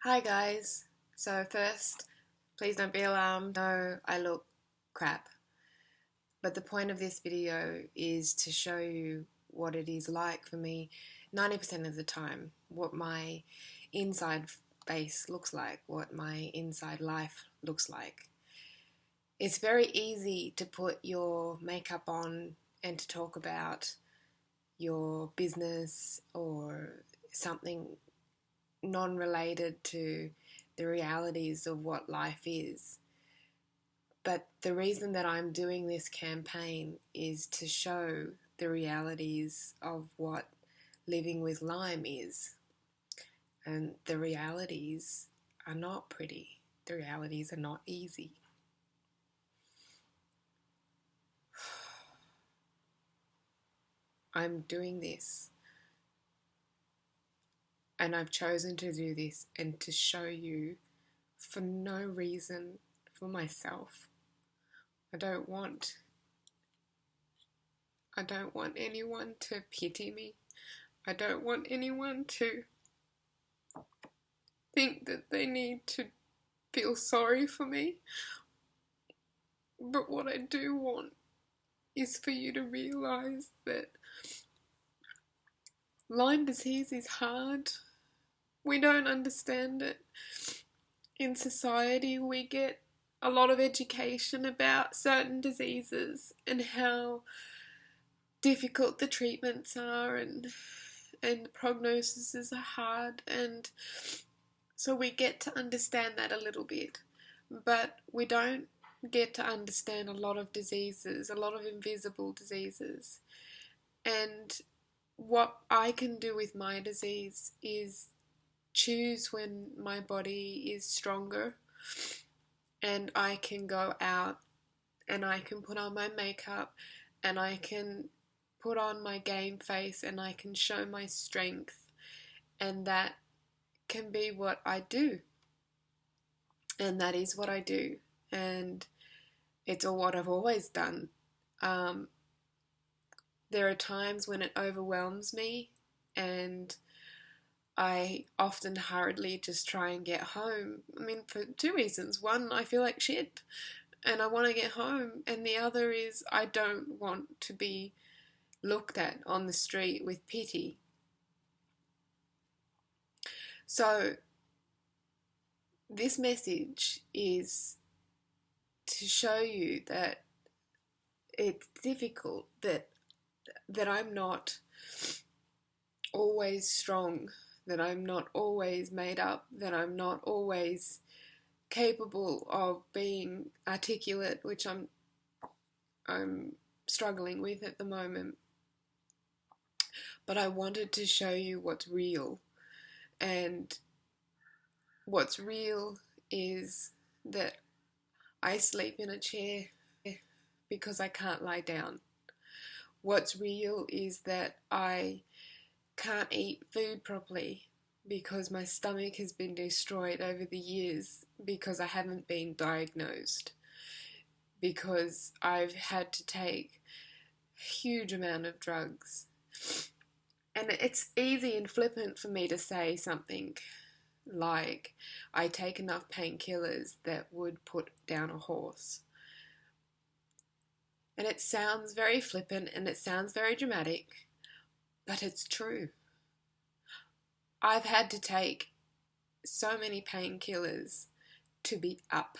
Hi guys. So first, please don't be alarmed. No, I look crap. But the point of this video is to show you what it is like for me 90% of the time, what my inside face looks like, what my inside life looks like. It's very easy to put your makeup on and to talk about your business or something non-related to the realities of what life is. But the reason that I'm doing this campaign is to show the realities of what living with Lyme is. And the realities are not pretty. The realities are not easy. I'm doing this. And I've chosen to do this and to show you for no reason for myself. I don't want anyone to pity me. I don't want anyone to think that they need to feel sorry for me. But what I do want is for you to realise that Lyme disease is hard. We don't understand it. In society, we get a lot of education about certain diseases and how difficult the treatments are and the prognoses are hard, and so we get to understand that a little bit, but we don't get to understand a lot of diseases, a lot of invisible diseases. And what I can do with my disease is choose when my body is stronger and I can go out and I can put on my makeup and I can put on my game face and I can show my strength, and that can be what I do, and that is what I do, and it's all what I've always done. There are times when it overwhelms me and I often hurriedly just try and get home. I mean, for two reasons. One, I feel like shit and I want to get home, and the other is I don't want to be looked at on the street with pity. So this message is to show you that it's difficult, that I'm not always strong, that I'm not always made up, that I'm not always capable of being articulate, which I'm struggling with at the moment. But I wanted to show you what's real, and what's real is that I sleep in a chair because I can't lie down. What's real is that I can't eat food properly because my stomach has been destroyed over the years because I haven't been diagnosed, because I've had to take a huge amount of drugs. And it's easy and flippant for me to say something like, I take enough painkillers that would put down a horse. And it sounds very flippant and it sounds very dramatic, but it's true. I've had to take so many painkillers to be up.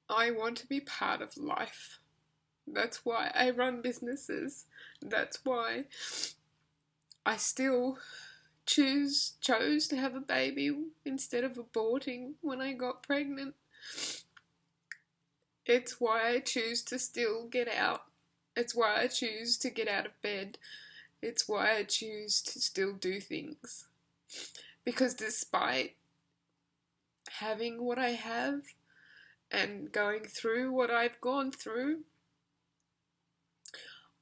I want to be part of life. That's why I run businesses. That's why I still chose to have a baby instead of aborting when I got pregnant. It's why I choose to still get out. It's why I choose to get out of bed. It's why I choose to still do things. Because despite having what I have and going through what I've gone through,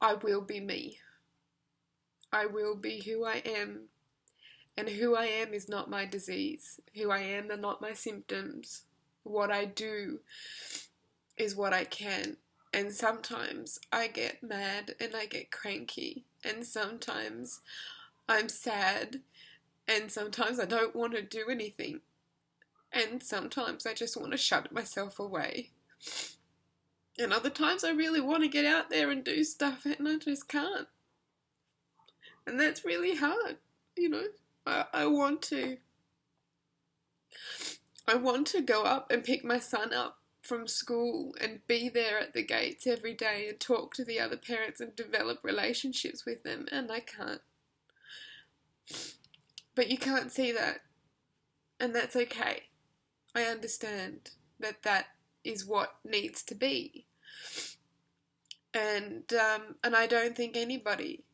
I will be me. I will be who I am. And who I am is not my disease. Who I am are not my symptoms. What I do is what I can. And sometimes I get mad and I get cranky. And sometimes I'm sad, and sometimes I don't want to do anything, and sometimes I just want to shut myself away. And other times I really want to get out there and do stuff, and I just can't. And that's really hard, you know. I want to. I want to go up and pick my son up from school and be there at the gates every day and talk to the other parents and develop relationships with them, and I can't. But you can't see that, and that's okay. I understand that that is what needs to be. And I don't think anybody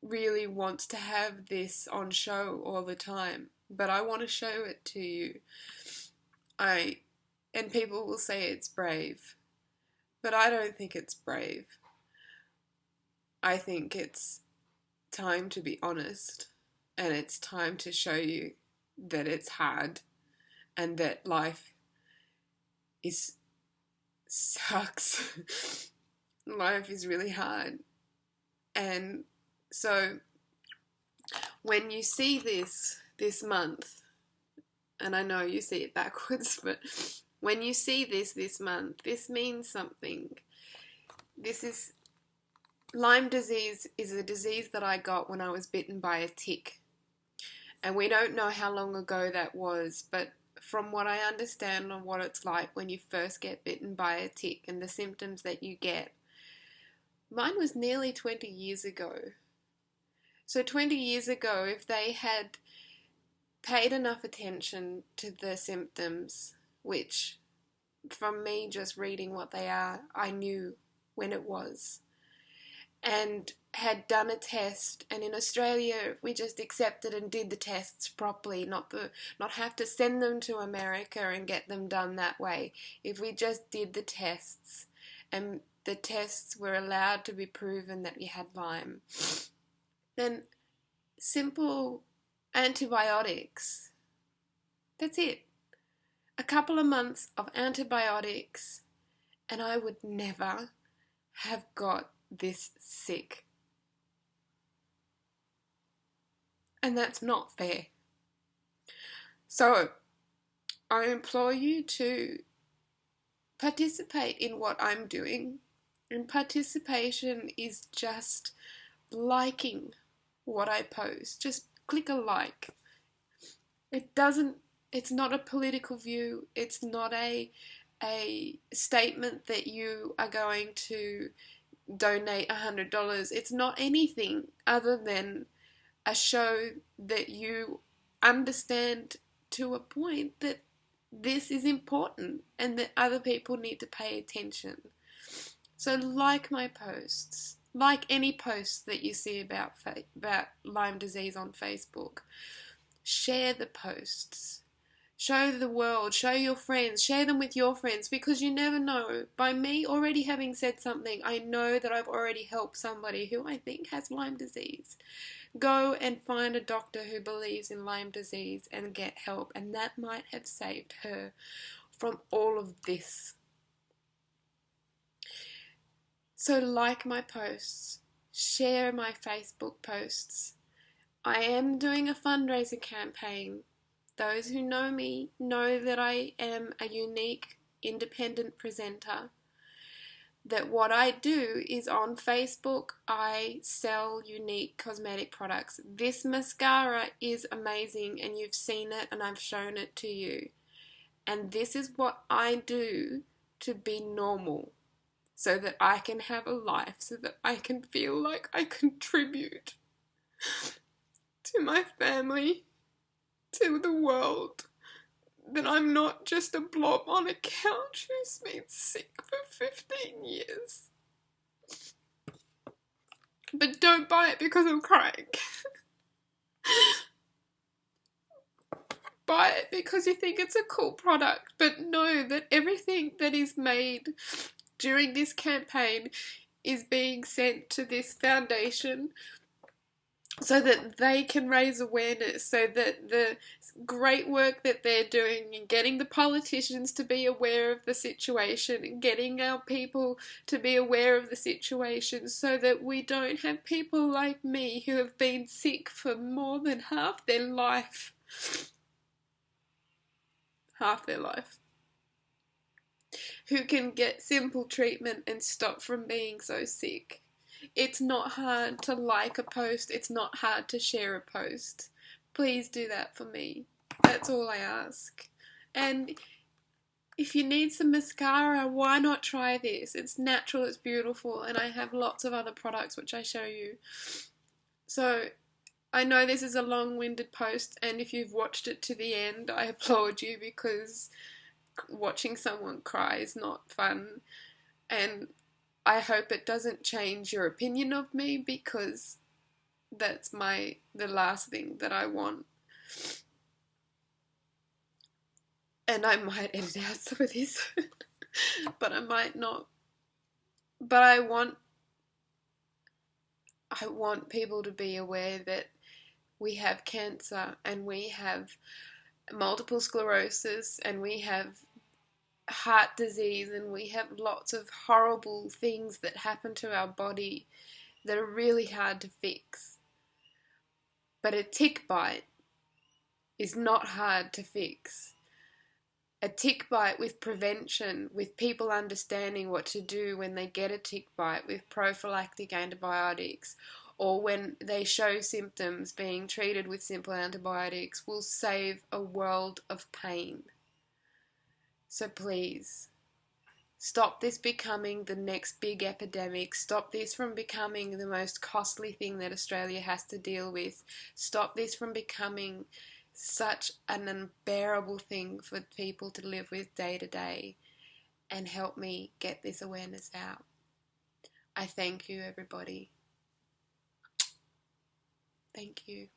really wants to have this on show all the time, but I want to show it to you. And people will say it's brave, but I don't think it's brave. I think it's time to be honest, and it's time to show you that it's hard and that life sucks. Life is really hard. And so when you see this month, and I know you see it backwards, but when you see this month, this means something. Lyme disease is a disease that I got when I was bitten by a tick. And we don't know how long ago that was, but from what I understand on what it's like when you first get bitten by a tick and the symptoms that you get, mine was nearly 20 years ago. So 20 years ago, if they had paid enough attention to the symptoms, which from me just reading what they are, I knew when it was, and had done a test, and in Australia we just accepted and did the tests properly, not have to send them to America and get them done that way. If we just did the tests and the tests were allowed to be proven that you had Lyme, then simple antibiotics, that's it. A couple of months of antibiotics and I would never have got this sick. And that's not fair. So I implore you to participate in what I'm doing. And participation is just liking what I post. Just click a like. It's not a political view. It's not a statement that you are going to donate $100. It's not anything other than a show that you understand to a point that this is important and that other people need to pay attention. So like my posts, like any posts that you see about Lyme disease on Facebook, share the posts. Show the world, show your friends, share them with your friends, because you never know. By me already having said something, I know that I've already helped somebody who I think has Lyme disease. Go and find a doctor who believes in Lyme disease and get help, and that might have saved her from all of this. So like my posts, share my Facebook posts. I am doing a fundraiser campaign. Those who know me know that I am a unique, independent presenter. That what I do is on Facebook, I sell unique cosmetic products. This mascara is amazing and you've seen it and I've shown it to you. And this is what I do to be normal, so that I can have a life, so that I can feel like I contribute to my family, to the world, that I'm not just a blob on a couch who's been sick for 15 years. But don't buy it because I'm crying. Buy it because you think it's a cool product, but know that everything that is made during this campaign is being sent to this foundation so that they can raise awareness, so that the great work that they're doing in getting the politicians to be aware of the situation and getting our people to be aware of the situation, so that we don't have people like me who have been sick for more than half their life. Half their life. Who can get simple treatment and stop from being so sick. It's not hard to like a post. It's not hard to share a post. Please do that for me. That's all I ask. And if you need some mascara, why not try this? It's natural, it's beautiful, and I have lots of other products which I show you. So I know this is a long-winded post, and if you've watched it to the end, I applaud you, because watching someone cry is not fun. And I hope it doesn't change your opinion of me, because that's the last thing that I want. And I might edit out some of this, but I might not. But I want people to be aware that we have cancer, and we have multiple sclerosis, and we have heart disease, and we have lots of horrible things that happen to our body that are really hard to fix. But a tick bite is not hard to fix. A tick bite with prevention, with people understanding what to do when they get a tick bite, with prophylactic antibiotics, or when they show symptoms, being treated with simple antibiotics, will save a world of pain. So please, stop this becoming the next big epidemic. Stop this from becoming the most costly thing that Australia has to deal with. Stop this from becoming such an unbearable thing for people to live with day to day. And help me get this awareness out. I thank you, everybody. Thank you.